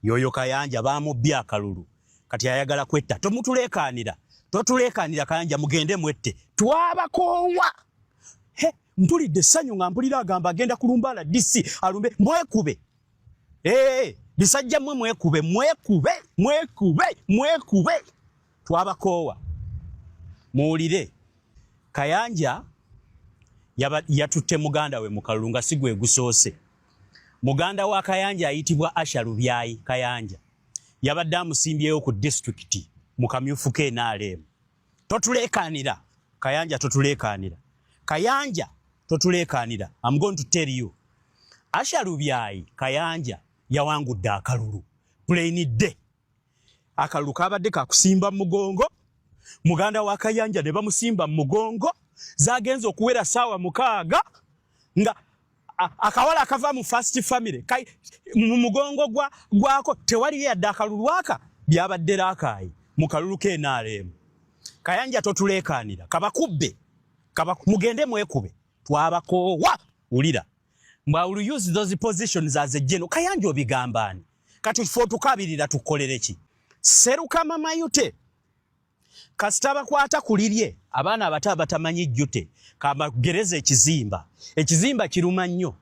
yoyo Kayanja bamubbye akalulu kati ayagala kwetta. Totulekanira Kayanja mugende mwette. Twabakoowa. Mpulidde ssanyu nga mpulira agamba agenda kulumbala DC alumbe mwekube. Bisajja mwekube. Twabakoowa. Muwulire. Kayanja yatutte muganda we mu kalulu nga sigwe gusoose. Muganda wa Kayanja ayitibwa Asha Lubyayi Kayanja. Yabadde amusimbyeyo ku district mu kamyufu ke NRM. Totulekanira Kayanja, totulekanira. I'm going to tell you. Asha Lubyayi Kayanja yawangudde akalulu. Plain day. Akalulu kabadde kakusimba mugongo. Muganda wa Kayanja ne bamusimba mugongo. Zagenza okuwera sawa mukaaga nga akawala akava mu first family mu mugongo gwako tewali yadde akalulu aka byabadde rakayi mu kalulu ke NRM. Kayanja totulekanira kabakubbe mugende mwekube. Twabakoowa. Ulira mba will use those positions as a general. Kayanja obigambani kati fo tukabirira tukolere ki? Seruka mama yute kasitaba kwata kulirye abaana abato batamanyi jjute kamagereza ekizimba kiruma nnyo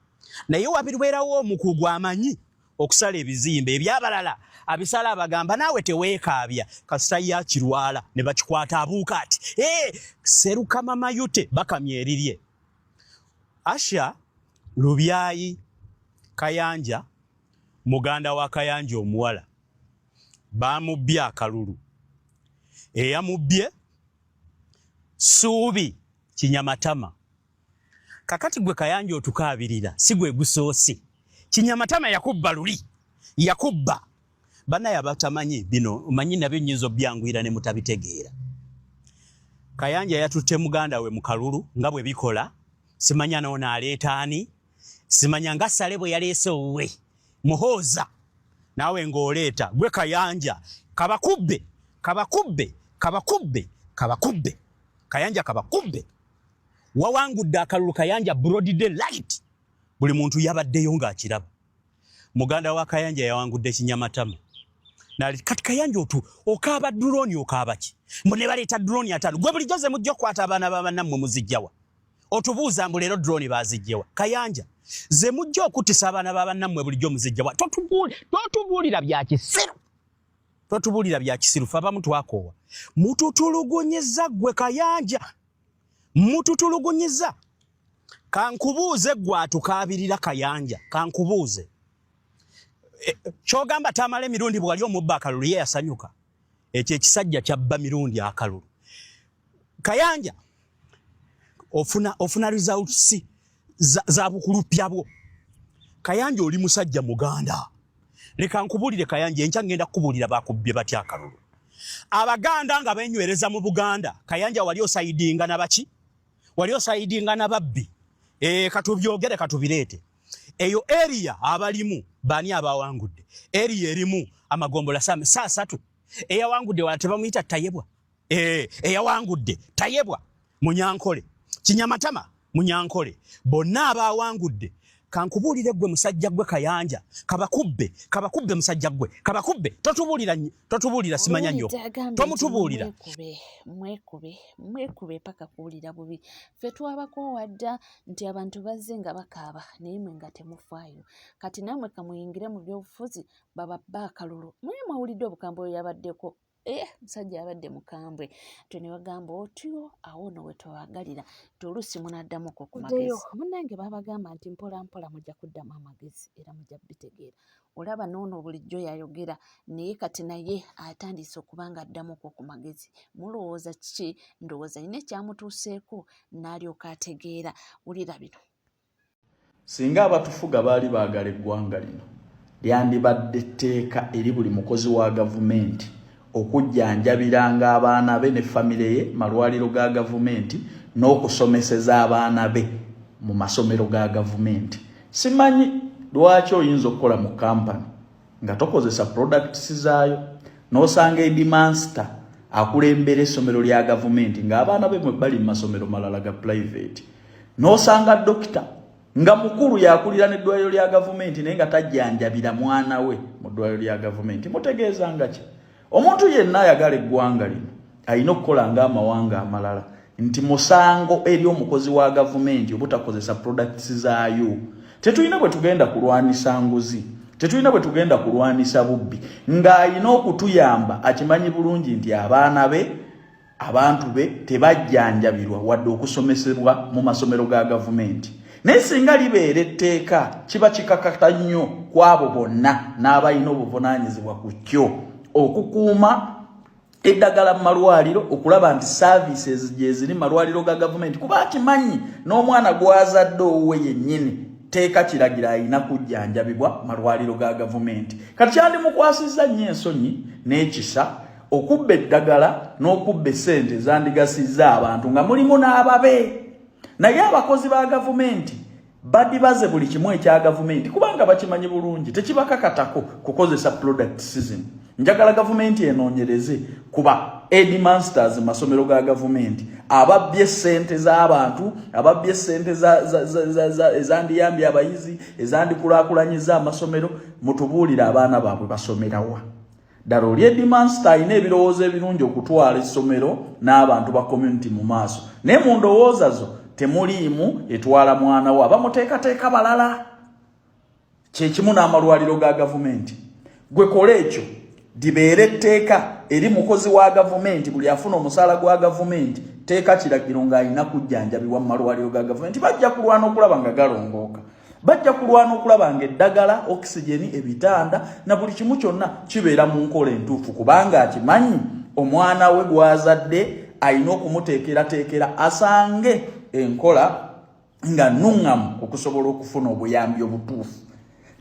naye wabirwerawo omukugu amanyi okusala ebizimba ebyabalala abisala abagamba naawe teweekaabya kasita yakirwala ne bakikwata abuuka ati seruka mama yute bakamye erirye. Asha Lubyayi Kayanja muganda wa Kayanja omuwala bamubbye akalulu. Eyamubye Suubi Kinyamatama. Kakati gwe Kayanja otukabirira sigwe gusoose. Kinyamatama yakubba luli. Yakubba. Bana yabatamanyi bino manyi nabyo nyizo byangwira ne mutabitegeera. Kayanja yatutte muganda we mu kalulu nga bwe bikola. Simanya naona aleetaani. Simanya nga sale bwe yaleese owe. Muhooza. Nawe ng'oleeta gwe Kayanja kabakubbe. Kayanja kabakubbe. Wawangudde akalulu Kayanja broad daylight. Buli muntu yabaddeyo ng'akiraba. Muganda wa Kayanja yawangudde Kinyamatama. Kati Kayanja okaaba drone okaaba ki? Mbone baleeta drone atano. Gwe bulijjo ze mujja okukwata abaana b'abannammwe muzijjawa. Otubuuza mbu leero drone baazijjewa. Kayanja ze mujja okutisa abaana b'abannammwe bulijjo muzijjawa. Totubuulira bya kisiru. Totubuulira bya kisiru faba mtu akoowa. Mututulugunyizza gwe Kayanja. Mututulugunyizza. Kankubuuze gwe atukabirira Kayanja. Kankubuuze. Kyogamba tamale mirundi bwali omubba akalulu ye yasanyuka. Ekyo ekisajja kyabba mirundi akalulu. Kayanja ofuna results za bukulupya bwo. Kayanja oli musajja muganda. Leka nkubulire Kayanja enkya ngenda kukubuulira bakubbye batya akalulu. Abaganda nga benywereza mu Buganda. Kayanja wali osaidinga na baki? Wali osaidinga na babbi. Katubyogere katubireete. Eyo area abalimu bani abawangudde. Area erimu amagombola same saasatu. Eyawangudde wala tebamuyita Tayebwa. Eyawangudde Tayebwa Munyankole. Kinyamatama Munyankole. Bonna abawangudde. Kankubuulire gwe musajja gwe Kayanja kabakubbe musajja gwe kabakubbe totubuulira simanya nnyo tomutubuulira mwekube paka kuwulira bubi ffe twabakoowa dda nti abantu bazze nga bakaaba naye mwe nga temufaayo kati nammwe kamuyingire mu byobufuzi bababba akalulu mwe mwawulidde obukambwe oyo yabaddeko musajja abadde mukambwe ne bagamba otyo awo no we twagalira tolusi munaddamuko ku magezi munnange babagamba nti mpola mpola mujja kuddamu amagezi era mujja bitegeera olaba noono bulijjo yayogera naye kati naye atandise okubanga addamuko ku magezi mulowooza kiki ndowooza ine kyamutuuseeko n'alyoka ategeera wulira bino singa abatufuga baali baagala eggwanga lino lyandibadde tteeka eri buli mukozi wa gavumenti okujjanjabiranga abaana be ne famire ye malwaliro ga gavumenti n'okusomeseza abaana be mu masomero ga gavumenti. Simanyi lwaki oyinza okukola mu kampani nga tokozesa products zaayo n'osanga headmaster akulembera essomero lya gavumenti ng'abaana be mwe bali mu masomero malala ga private n'osanga dokita nga mukuru yakulira n'eddwaliro lya gavumenti naye nga tajjanjabira mwana we mu ddwaliro lya gavumenti mutegeeza nga ki omuntu yenna ayagala eggwanga lino alina okukola ng'amawanga amalala nti musango eri omukozi wa gavumenti obutakozesa products zaayo tetulina bwe tugenda kulwanisa nguzi tetulina bwe tugenda kulwanisa bubbi ng'alina okutuyamba akimanyi bulungi nti abaana be abantu be tebajjanjabirwa wadde okusomesebwa mu masomero ga gavumenti naye singa libeera etteeka kiba kikakata nnyo kw'abo bonna n'abalina obuvunaanyizibwa ku kyo okukuuma eddagala mu malwaliro okulaba nti services gye ziri mu malwaliro ga gavumenti kuba akimanyi n'omwana gw'azadde owuwe yennyini teeka kiragira alina kujjanjabibwa malwaliro ga gavumenti kati kyandimukwasizza nnyo ensonyi n'ekisa okubba eddagala n'okubba essente zandigasizza abantu nga mulimu n'ababe naye abakozi ba gavumenti badibaze buli kimu ekya gavumenti kubanga bakimanyi bulungi tekibakakatako kukozesa product season njagala gavumenti enoonyereze kuba headmasters masomero ga gavumenti ababbye ssente z'abantu ababbye ssente ezandiyambye abayizi ezandikulaakulanyiza amasomero mutubuulire abaana baabwe basomerawa ddala oli headmaster alina ebirowoozo ebirungi okutwala essomero n'abantu ba community mu maaso naye mu ndowooza zo temuliimu etwala mwana wa bamuteekateeka balala kyekimu n'amalwaliro ga gavumenti gwe kola ekyo dibeere etteeka eri mukozi wa gavumenti buli afuna omusaala gwa gavumenti teeka kiragiro ng'alina kujjanjabibwa mu malwaliro ga gavumenti bajja kulwana okulaba nga galongooka bajja kulwana okulaba nga eddagala okisigeni ebitanda na buli kimu kyonna kibeera mu nkola entuufu kubanga akimanyi omwana we gw'azadde alina okumuteekerateekera asange enkola nga nnuŋŋamu okusobola okufuna obuyambi obutuufu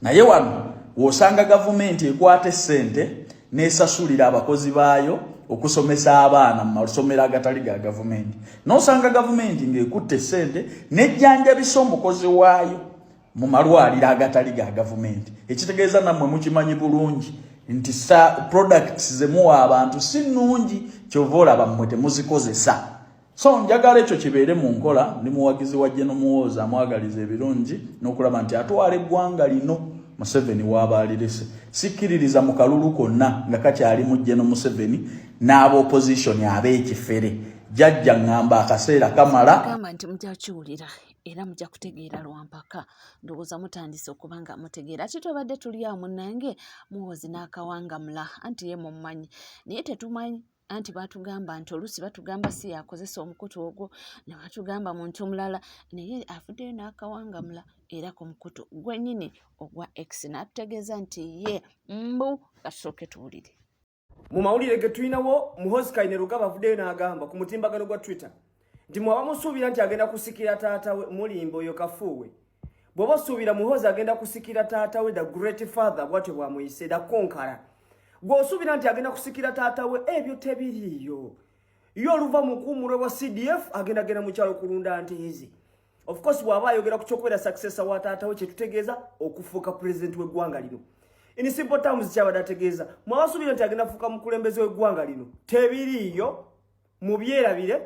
naye wano w'osanga gavumenti ekwata essente n'esasulira abakozi baayo okusomesa abaana mu masomero agatali ga gavumenti n'osanga gavumenti ng'ekutte essente n'ejjanjabisa omukozi waayo mu malwaliro agatali ga gavumenti ekitegeeza nammwe mukimanyi bulungi nti products zemuwa abantu si nnungi kyova olaba mmwe temuzikozesa so njagala ekyo kibeere mu nkola ndi muwagizi wa General Muhoozi amwagaliza ebirungi n'okulaba nti atwala eggwanga lino Museveni w'abaalirese sikkiririza mu kalulu konna nga kakyali mu General Museveni n'abaopposition ab'ekifere jjajja ngamba akaseera kamala gamba nti mujja kiwulira era mujja kutegeera lwampaka ndowooza mutandise okuba nga mutegeera ati tubadde tuli awo munnange Muhoozi n'akawangamula anti ye mumumanyi naye tetumanyi anti batugamba nti oluusi batugamba si yakozesa omukutu ogwo ne batugamba muntu mulala naye avuddeyo n'akawangamula era ku mukutu gwennyini ogwa X n'atutegeeza nti ye mbu katusooke tuwulire mu mawulire ge tulinawo Muhoozi Kainerugaba avuddeyo n'agamba ku mutimbagano gwa Twitter nti mwaba musuubira nti agenda kusikira taata we Mulimbo oyo Kafuuwe bw'oba osuubira Muhoozi agenda kusikira taata we the great father bw'atyo bw'amuyise the conqueror gw'osuubira nti agenda kusikira taata we ebyo tebiriiyo yo oluva mu kuumulwe wa CDF agenda mu kyalo kulunda ntiizi of course bw'aba ayogera ku ky'okubeera successor wa taata we kyetutegeeza okufuuka president w'eggwanga lino in simple terms kyabadde ategeeza mwabasuubira nti agenda kufuuka mukulembeze w'eggwanga lino tebiriiyo mubyerabire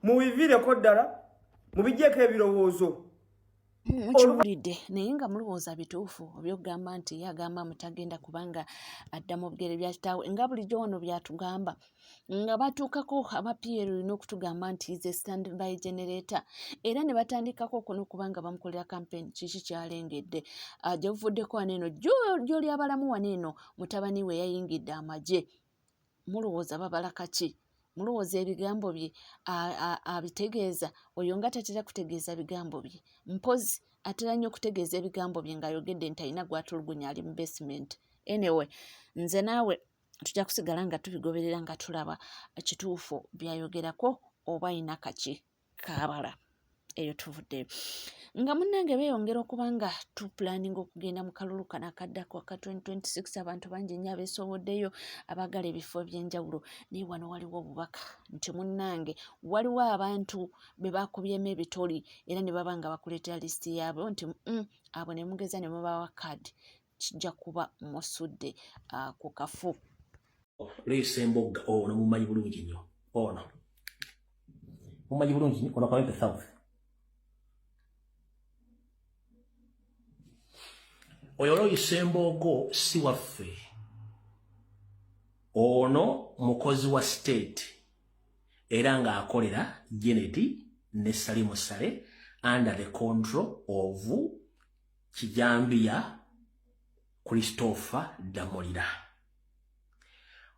mubiviireko ddala mubiggyeko ebirowoozo mukiwulidde naye nga mulowooza bituufu ebyokugamba nti yagamba mutagenda kubanga adda mu bigere bya kitaawe nga bulijjo wano byatugamba nga batuukako aba PL olina okutugamba nti ze standby generator era ne batandikako kuno kubanga bamukolera campaign kiki kyalengedde gyebuvuddeko waneeno gy'oli abalamu waneeno mutabani we yayingidde amagye mulowooza babala kaki mulowooza ebigambo bye abitegeeza oyo nga tatera kutegeeza bigambo bye mpozi atera nnyo okutegeeza ebigambo bye ng'ayogedde nti alina gwatulugunya ali mu basement anyway nze naawe tujja kusigala nga tubigoberera nga tulaba kituufu byayogerako oba ayina kaki kaabala eyo tuvuddeyo nga munnange beeyongera okuba nga tupulaninga okugenda mu kalulu kano akaddako aka 2026 abantu bangi nnyo abeesoboddeyo abaagala ebifo eby'enjawulo naye wano waliwo obubaka nti munnange waliwo abantu be baakubyemu ebitoli era ne baba nga bakuleetera lisiti yaabwe nti abo ne mugeza ne mubawa kaadi kijja kuba musudde ku kafu leese embogga ono mumanyi bulungi nnyo ono mumanyi bulungi nnyo ono Kawempe South oyo Loise Mbogo si waffe. Ono mukozi wa state era nga akolera Janet ne Salimu Sale under the control of Kijambia Christopher Damolira.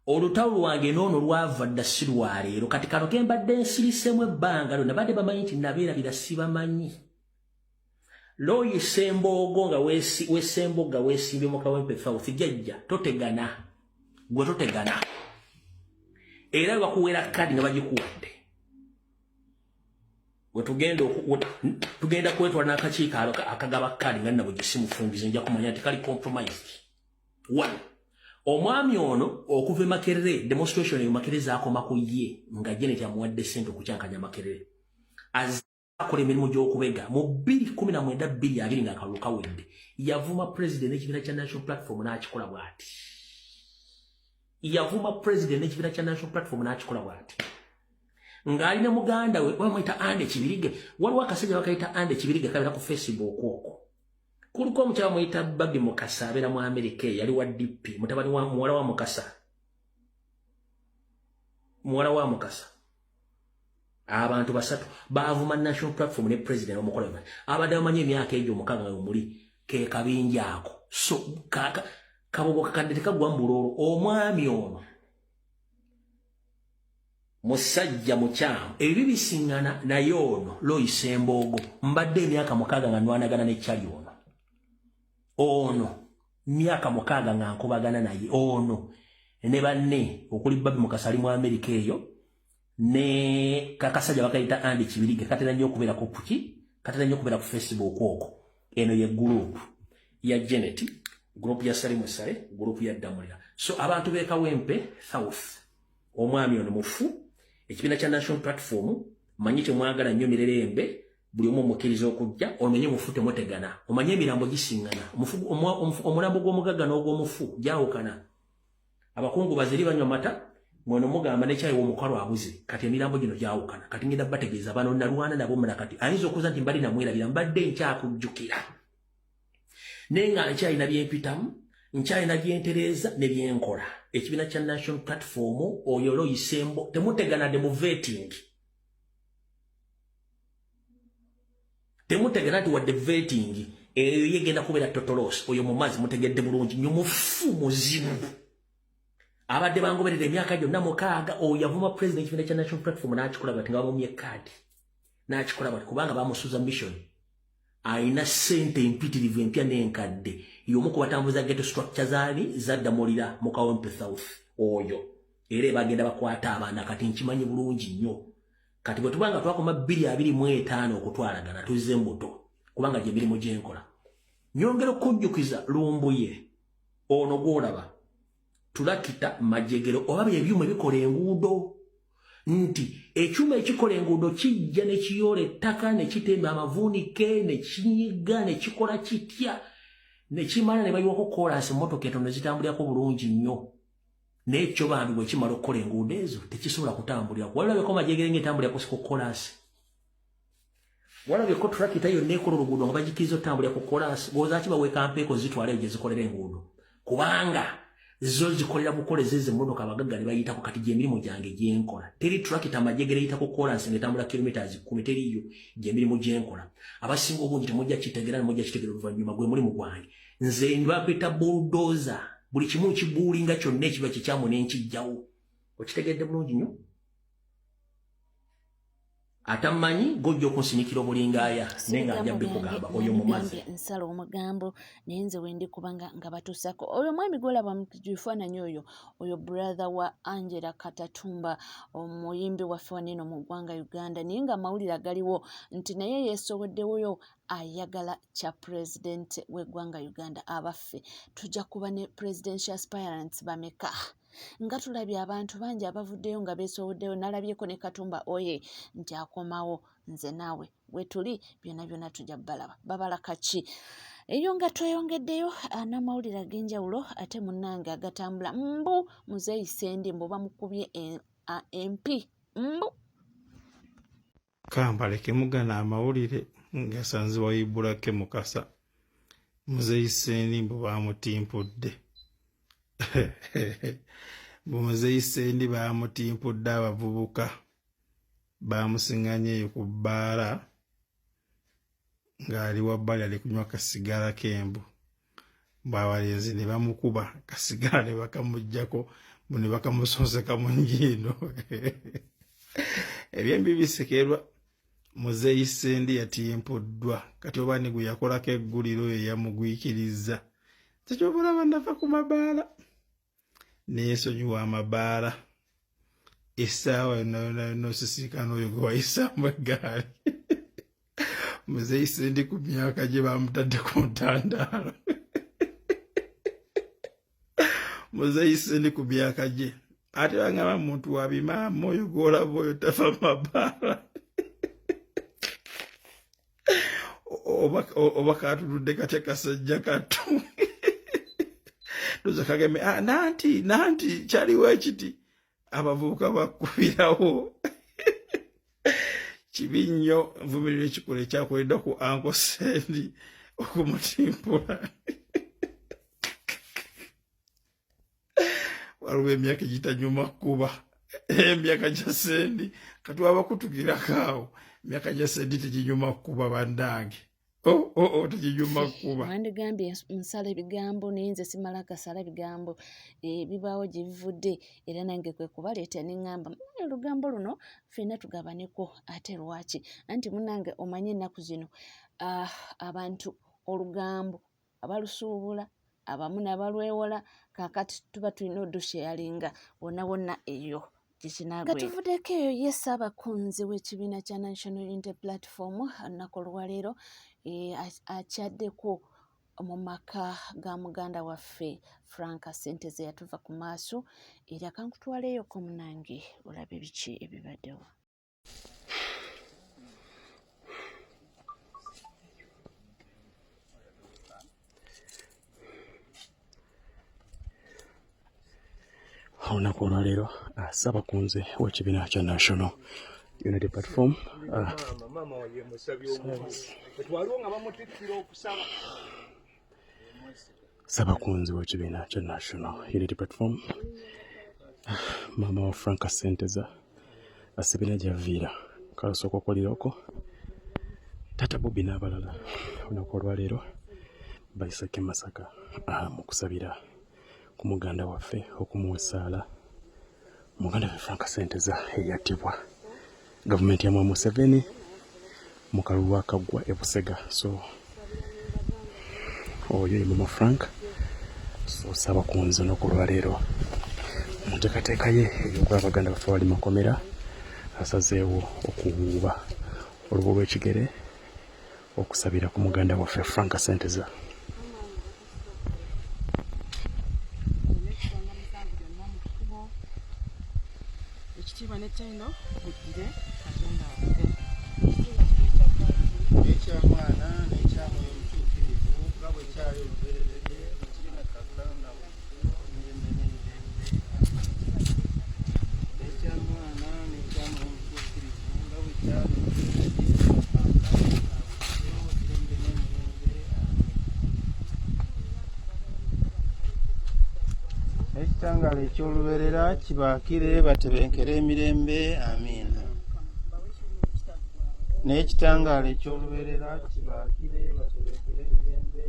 Olutawu wange nono lwava ddasirwa leero kati kano kembadde nsirisemwe ebbanga lyonna badde bamanyi nti nabeerabira sibamanyi. Loise Mbogo nga wesemboga wesimbye mu Kawempe South jjajja totegana gwe totegana era bakuwera kadi nga bagikuwadde we tugenda kwetwala n'akakiiko akagaba kadi nga nabo gisimufumbize nja kumanya nti kali compromised. One, omwami ono okuva Makerere demonstration eyo Makerere zaakoma ku ye nga Janet amuwadde ssente okukyankanya Makerere akola emirimu gy'okubega mu 2019 nga akalulu kawedde yavuma president n'ekibiina kya National Platform n'akikola bw'ati. Yavuma president n'ekibiina kya National Platform n'akikola bw'ati. Ng'alina muganda we bamuyita Ande Kibirige, waliwo akasajja bakayita Ande Kibirige kabera ku Facebook okwo. Kuliko omukyala muyita Babi Mukasa abeera mu America yali wa DP mutabani wa muwala wa Mukasa. Muwala wa Mukasa. Abantu basatu baavuma National Platform ne president omukola bwe. Abadde bamanyi emyaka egyo mukaaga nga muli ke kabinja ako. So kabogo kakadde tekagwa mbulolo omwami ono musajja mukyamu ebibi bisingana naye ono Loise Mbogo mbadde emyaka mukaaga nga nwanagana ne Kyali ono myaka mukaaga nga nkubagana naye ono ne banne okuli Babi Mukasa ali mu America eyo ne kakasajja bakayita Andi Kibirige katera nnyo okubeera ku puki katera nnyo okubeera ku Facebook okwo. Eno ye group ya Janet, group ya Salimu Sale, group ya Damolira. So abantu b'e Kawempe South omwami ono mufu ekibiina kya National Platform manyi kyemwagala nnyo mirerembe buli omu mukkiriza okujja omenye mufu temutegana omanye emirambo gisingana omulambo gw'omugagga n'ogw'omufu gyawukana. Abakungu baziri banywa mata mwono mugamba nekyayi w'omukwalo abuze kati emirambo gino gyawukana kati ngenda bategeeza bano nalwana nabo muna kati ayinza okuza nti mbali namwerabira mbadde nkyakujjukira naye nga nkyalina byempitamu nkyalina byentereeza ne byenkola. Ekibiina kya National Platform oyo Loise Mbogo temutegana de mu vetting temutegana ti wadde vetting eyo yegenda kubeera totolos oyo mu mazzi mutegedde bulungi nnyo mufu muzibu abadde bangoberera emyaka gyonna mukaaga oyo yavuma president ekibiina kya National Platform n'akikola bati nga bamumye kadi n'akikola bati kubanga bamusuuza mission ayina ssente empitirivu empya n'enkadde y'omu ku batambuza ghetto structure zaali za Damolira mu Kawempe South oyo era bagenda bakwata abaana kati nkimanyi bulungi nnyo kati bwe tubanga twakoma 225 okutwalagana tuzze mbuto kubanga gye mirimu gyenkola. Nyongera okujjukiza Lumbuye ono gw'olaba tulakita majegero oba ebyuma ebikola enguudo nti ekyuma ekikola enguudo kijja ne kiyoola ettaka ne kitemba amavuunike ne kinyiga ne kikola kitya ne kimala ne bayiwako kolansi emmotoka etono ne zitambulirako bulungi nnyo n'ekyo bambi bwe kimala okukola enguudo ezo tekisobola kutambulirako. Walabyeko majegere ng'etambulirako siko kolansi walabyeko tulakita yonna ekola oluguudo nga bagikiriza otambulira ku kolansi gwozaaki baweeka mpeeko zitwala eyo gye zikolera enguudo kubanga zo zikolera bukolezi z'emmotoka abagagga ne bayitako kati gy'emirimu gyange gyenkola. Teri tulakita amajegere eyitako kolansi ng'etambula kilometers 10 teriyo gy'emirimu gyenkola. Abasinga obungi temujja kitegeera ne mujja kitegeera oluvannyuma gwe mulimu gwange. Nze ndwapita bulldozer buli kimu kibuulinga kyonna ekiba kikyamu ne nkijjawo. Okitegedde bulungi nnyo? Atamanyi gojja okunsinikira obulingaaya naye nga njabbe kugamba oyo mumazi nsala omugambo naye nze wendi kubanga nga batuusako oyo mwami gwolaba mu kifaananyi oyo brother wa Angela Katatumba omuyimbi waffe waneeno mu ggwanga Uganda naye nga amawulire agaliwo nti naye yeesowoddewoyo ayagala kya president w'eggwanga Uganda abaffe tujja kuba ne presidential aspirants bameka nga tulabye abantu bangi abavuddeyo nga beesowoddeyo nalabyeko ne Katumba oye nti akomawo nze naawe wetuli byonna byonna tujja balaba babala kaki eyo nga tweyongeddeyo n'amawulire ag'enjawulo ate munnange agatambula mbu Muzeeyi Ssendi mbu bamukubye MP mbu kambaleke mugana amawulire ngasanzibwa Ibulake Mukasa Muzeeyi Ssendi mbu bamutimpudde. Muzeeyi Ssendi bamutimpudde abavubuka bamusiŋŋanye eyo ku bbaala ng'ali wabbali ali kunywa kasigala k'embu. Bw'abalenzi ne bamukuba kasigala ne bakamuggyako ne bakamusonseka mu nnyindo. Ebyembi bisekerwa. Muzeeyi Ssendi yatimpuddwa kati oba ne gwe yakolako egguliro eyo yamugwikirizza. Kyekyo olaba nava ku mabaala neesonyiwa amabaala essaawa yonna osisinkana oyo gwe wayisaamu eggaali. Muzeeyi Ssendi ku myaka gye bamutadde ku ntandaalo. Muzeeyi Ssendi ku myaka gye ate bangamba muntu wa bimaama oyo gw'olaba oyo tafa mabaala. Oba katunudde katya kasajja kattu. Tuza kageme nanti kyaliwo ekiti abavubuka bakubirawo. Kibi nnyo nvumirira ekikola ekyakoleddwa ku Uncle Ssendi okumutimpula. Waliwo emyaka egitanyuma kuba emyaka gya Ssendi kati waba kutugirako awo emyaka gya Ssendi teginyuma kuba bannange. Teginyuma kuba. Wandigambye nsala ebigambo naye nze simala gasala bigambo bibaawo gye bivudde era nange kwe kubaleeta ne ŋŋamba olugambo luno ffenna tugabaneko ate lwaki anti munnange omanye ennaku zino abantu olugambo abalusuubula abamu n'abalwewola kaakati tuba tulina oddusheyalinga wonna wonna eyo nga tuvuddeko eyo ye Ssaabakunzi w'ekibiina kya National Unity Platform olunaku olwaleero akyaddeko mu maka ga muganda waffe Frank Senteze yatuva ku maaso era kankutwaleeyoko munange olabe biki ebibaddewo. Olunaku olwaleero Ssaabakunzi w'ekibiina kya National Unity Platform Ssaabakunzi w'ekibiina kya National Unity Platform maama wa Frank Senteza asibina gyaviira kalusooka okolirako Tata Bobby n'abalala olunaku olwaleero bayiseko e Masaka mu kusabira ku muganda waffe okumuwa essaala muganda waffe Frank Senteza eyattibwa gavumenti ya Museveni mu kalulu akaggwa e Busega. So oyo ye mama Frank. So Ssaabakunzi olunaku olwaleero mu nteekateeka ye ey'okuba abaganda baffe bali makomera asazeewo okuwuuba olubu lw'ekigere okusabira ku muganda waffe Frank Senteza. Ekitiibwa n'ettendo buddire Katonda waffe. Ekyamwana n'ekyamwana omutuukirivu nga bwe kyali olubereberye ekirina Katonda emirembe n'emirembe. Ekyamwana n'ekyamwana omutuukirivu nga bwe kyali olubereberye emirembe n'emirembe. Ekitangaala eky'oluberera kibaakire batebenkere emirembe. Amiina. N'ekitangaala eky'oluberera kibaakire batebenkere emirembe.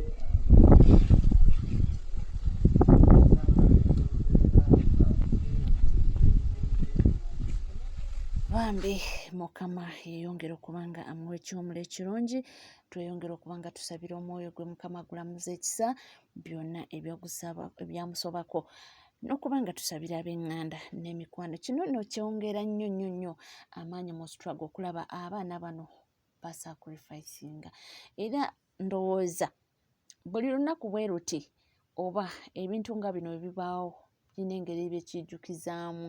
Bambi Mukama yeyongera okubanga amuwa ekyomula ekirungi tweyongera okubanga tusabira omwoyo gwe Mukama agulamuza ekisa byonna ebyamusobako n'okubanga tusabira ab'eŋŋanda n'emikwano. Kino nno kyongera nnyo amaanyi mu struggle okulaba abaana bano basacrificinga era ndowooza buli lunaku bwe ruti oba ebintu nga bino ebibaawo birina engeri byekijjukizaamu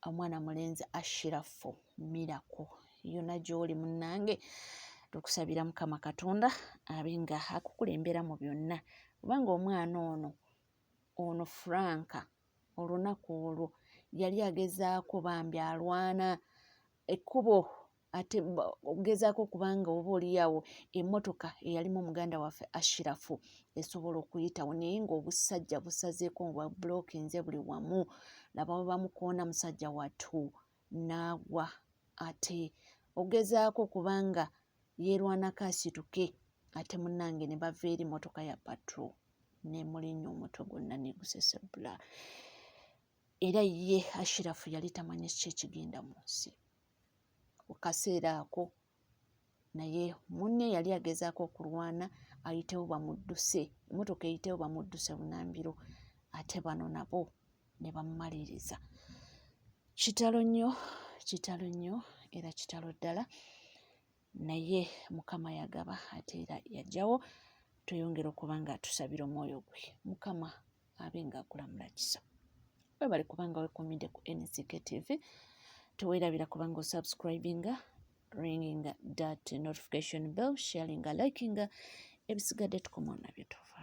omwana mulenzi Ashirafu Miracle. Yonna gy'oli munnange tukusabira Mukama Katonda abe nga akukulembera mu byonna kubanga omwana ono Franka olunaku olwo yali agezaako bambi alwana ekkubo ate ogezaako kubanga oba oliyawo emmotoka eyalimu omuganda waffe Ashirafu esobola okuyitawo naye ng'obusajja busazeeko nga bulokinze buli wamu laba bwe bamukoona musajja wattu n'agwa ate ogezaako kubanga yeerwanako asituke ate munnange ne bava eri mmotoka ya patrol nemulinnya omutwe gwonna negusesebula era ye Ashirafu yali tamanyi kiki ekigenda mu nsi kaseera ako naye munne yali agezaako okulwana ayitewo bamudduse emmotoka eyitewo bamudduse Bunambiro ate bano nabo ne bamumaliriza. Kitalo nnyo era kitalo ddala naye Mukama yagaba ate era yajjawo tweyongera okuba nga tusabira omwoyo gwe Mukama abe nga akulamula kisa. Webale kubanga wekumidde ku NCK TV teweerabira kubanga osubscribinga ringing that notification bell sharinga likinga ebisigadde tukomawo nabyo tuva